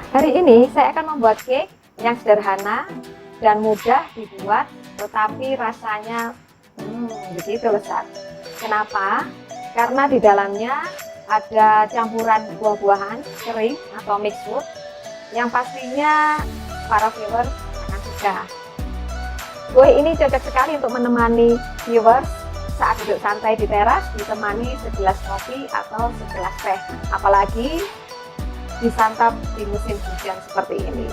Hari ini saya akan membuat cake yang sederhana dan mudah dibuat, tetapi rasanya begitu lezat. Kenapa? Karena di dalamnya ada campuran buah-buahan kering atau mixed fruit yang pastinya para viewers akan suka. Kue ini cocok sekali untuk menemani viewers saat duduk santai di teras, ditemani segelas kopi atau segelas teh, apalagi disantap di musim hujan seperti ini.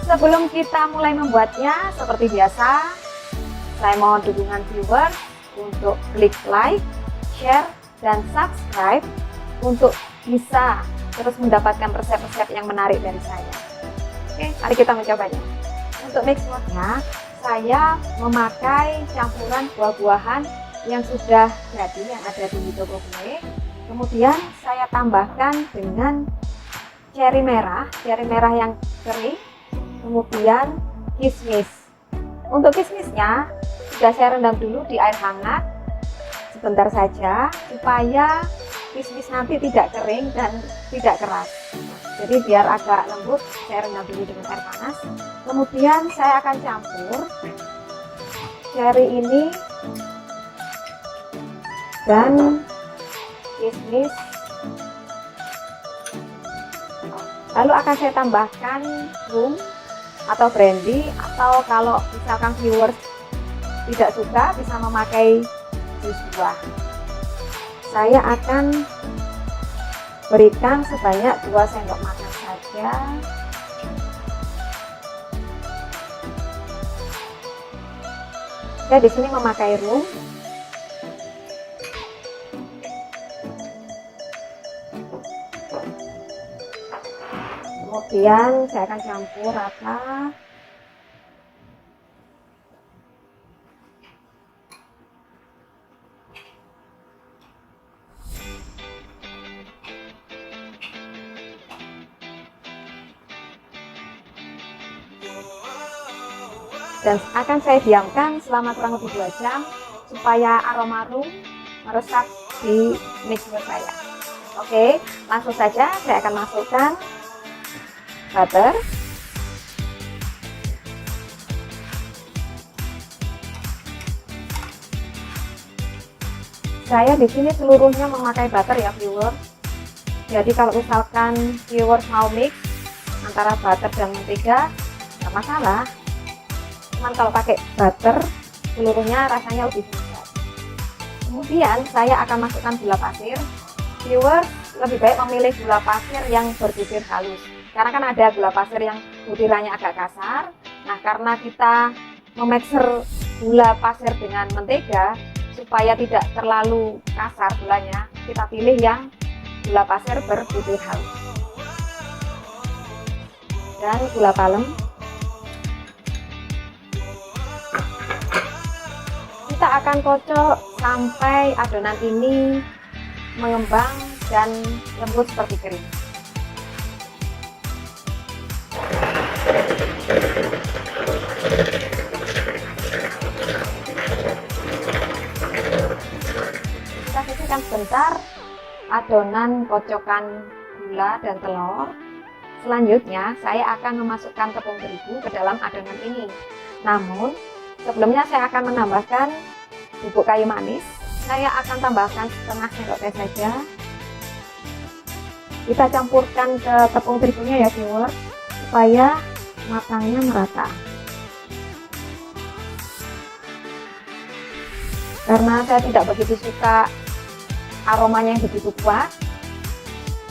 Sebelum kita mulai membuatnya, seperti biasa, saya mohon dukungan viewers untuk klik like, share, dan subscribe untuk bisa terus mendapatkan resep-resep yang menarik dari saya. Oke, mari kita mencobanya. Untuk mixernya, saya memakai campuran buah-buahan yang sudah jadi yang ada di toko kue. Kemudian saya tambahkan dengan cherry merah yang kering, kemudian kismis. Untuk kismisnya sudah saya rendam dulu di air hangat sebentar saja supaya kismis nanti tidak kering dan tidak keras. Jadi biar agak lembut, saya rendam dulu dengan air panas. Kemudian saya akan campur cherry ini dan kismis. Lalu akan saya tambahkan rum atau brandy, atau kalau misalkan viewers tidak suka bisa memakai jus buah. Saya akan berikan sebanyak 2 sendok makan saja. Saya di sini memakai rum. Kemudian saya akan campur rata. Dan akan saya diamkan selama kurang lebih 2 jam supaya aroma rum meresap di mixer saya. Oke, langsung saja saya akan masukkan butter, saya di sini seluruhnya memakai butter ya viewers. Jadi kalau misalkan viewers mau mix antara butter dan mentega, nggak masalah. Cuman kalau pakai butter seluruhnya rasanya lebih lezat. Kemudian saya akan masukkan gula pasir. Viewers lebih baik memilih gula pasir yang berbibir halus, karena kan ada gula pasir yang butirannya agak kasar. Nah, karena kita memixer gula pasir dengan mentega supaya tidak terlalu kasar gulanya, kita pilih yang gula pasir berbutir halus. Dan gula palem. Kita akan kocok sampai adonan ini mengembang dan lembut seperti krim. Kita sisihkan sebentar adonan kocokan gula dan telur. Selanjutnya saya akan memasukkan tepung terigu ke dalam adonan ini. Namun sebelumnya saya akan menambahkan bubuk kayu manis. Saya akan tambahkan setengah sendok teh saja. Kita campurkan ke tepung terigunya ya viewers, supaya matangnya merata. Karena saya tidak begitu suka aromanya yang begitu kuat,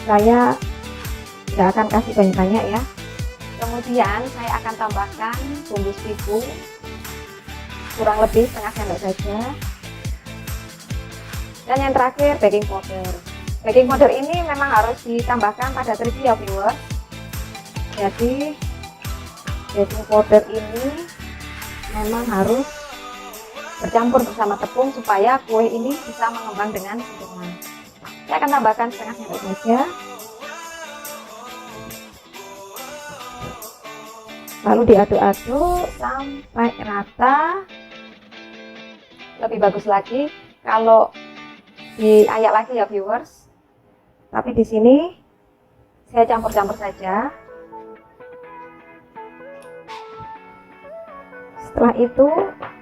saya tidak akan kasih banyak-banyak ya. Kemudian saya akan tambahkan bumbu seafood kurang lebih setengah sendok saja. Dan yang terakhir baking powder. Baking powder ini memang harus ditambahkan pada terigu ya viewers. Jadi baking powder ini memang harus bercampur bersama tepung supaya kue ini bisa mengembang dengan sempurna. Saya akan tambahkan setengah sendok saja. Lalu diaduk-aduk sampai rata. Lebih bagus lagi kalau diayak lagi ya viewers. Tapi di sini saya campur-campur saja. Setelah itu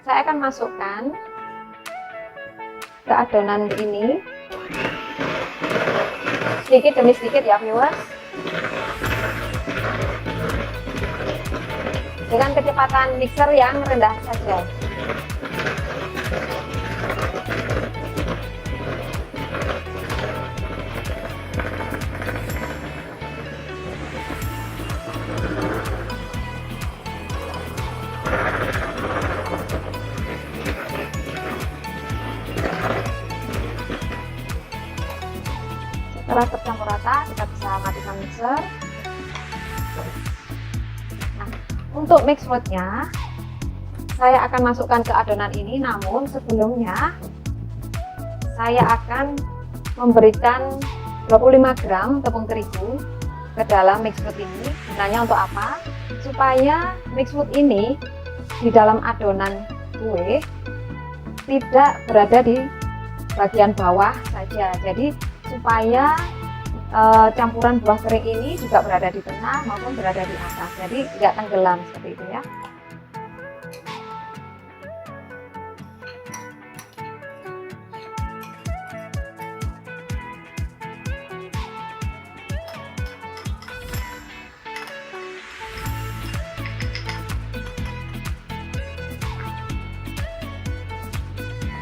saya akan masukkan ke adonan ini sedikit demi sedikit ya viewers, dengan kecepatan mixer yang rendah saja. Setelah tercampur rata, kita bisa matikan mixer. Nah, untuk mix fruitnya, saya akan masukkan ke adonan ini, namun sebelumnya saya akan memberikan 25 gram tepung terigu ke dalam mix fruit ini. Gunanya untuk apa? Supaya mix fruit ini di dalam adonan kue tidak berada di bagian bawah saja. Jadi supaya campuran buah kering ini juga berada di tengah maupun berada di atas, jadi tidak tenggelam seperti itu ya.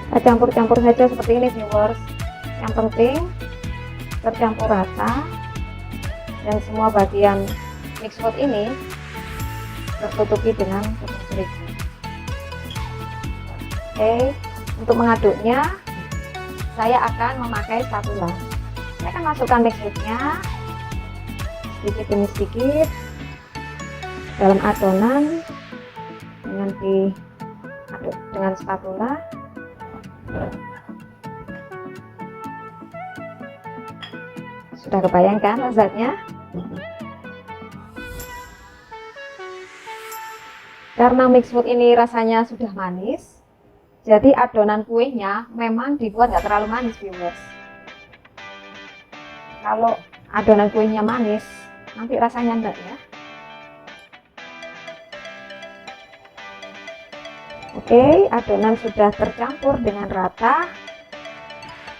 Kita campur-campur saja seperti ini viewers. Yang penting tercampur rata dan semua bagian mix fruit ini tertutupi dengan tepung terigu. Oke, untuk mengaduknya saya akan memakai spatula. Saya akan masukkan mix fruitnya sedikit demi sedikit dalam adonan dengan diaduk dengan spatula. Sudah kebayangkan lezatnya? Karena mix fruit ini rasanya sudah manis, jadi adonan kuenya memang dibuat nggak terlalu manis viewers. Kalau adonan kuenya manis, nanti rasanya enggak ya. Oke, adonan sudah tercampur dengan rata.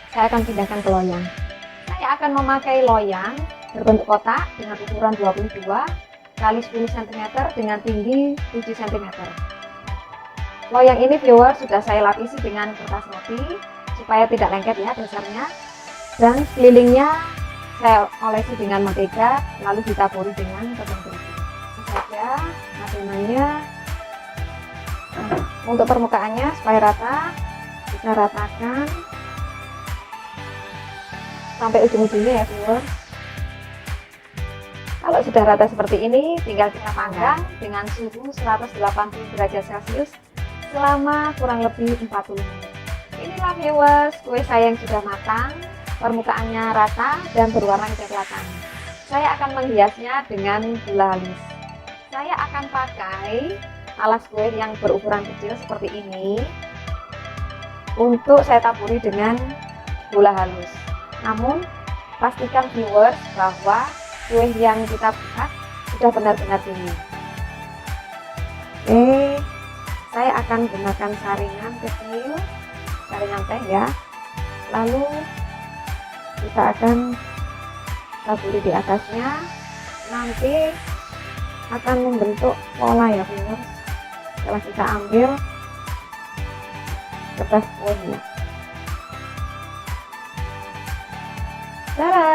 Saya akan pindahkan ke loyang. Saya akan memakai loyang berbentuk kotak dengan ukuran 22 kali 10 cm dengan tinggi 7 cm. Loyang ini viewer sudah saya lapisi dengan kertas roti supaya tidak lengket ya dasarnya, dan sekelilingnya saya olesi dengan mentega lalu ditaburi dengan tepung terigu. Ini saja adonannya. Untuk permukaannya supaya rata, kita ratakan sampai ujung-ujungnya ya viewers. Kalau sudah rata seperti ini, tinggal kita panggang dengan suhu 180 derajat Celcius selama kurang lebih 40 menit. Inilah viewers, kue saya yang sudah matang, permukaannya rata dan berwarna kecoklatan. Saya akan menghiasnya dengan gula halus. Saya akan pakai alas kue yang berukuran kecil seperti ini untuk saya taburi dengan gula halus. Namun pastikan viewers bahwa kue yang kita buat sudah benar-benar dingin. Oke, saya akan gunakan saringan kecil, saringan teh ya. Lalu kita akan taburi di atasnya, nanti akan membentuk pola ya viewers. Setelah kita ambil kertas kuenya. Tada!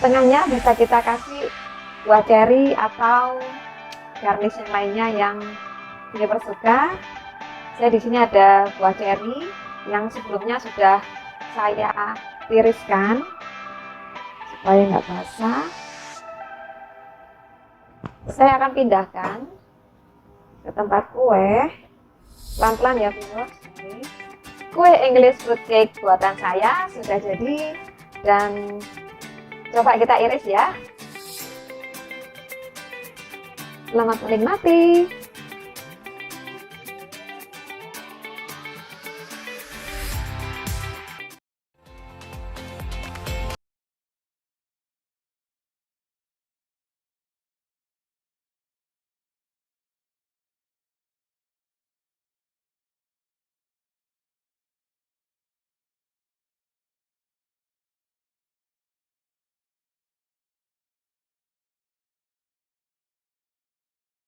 Tengahnya bisa kita kasih buah ceri atau garnish yang lainnya yang viewer suka. Saya di sini ada buah ceri yang sebelumnya sudah saya tiriskan supaya nggak basah. Saya akan pindahkan ke tempat kue pelan-pelan ya viewers. Kue English fruit cake buatan saya sudah jadi dan coba kita iris ya. Selamat menikmati.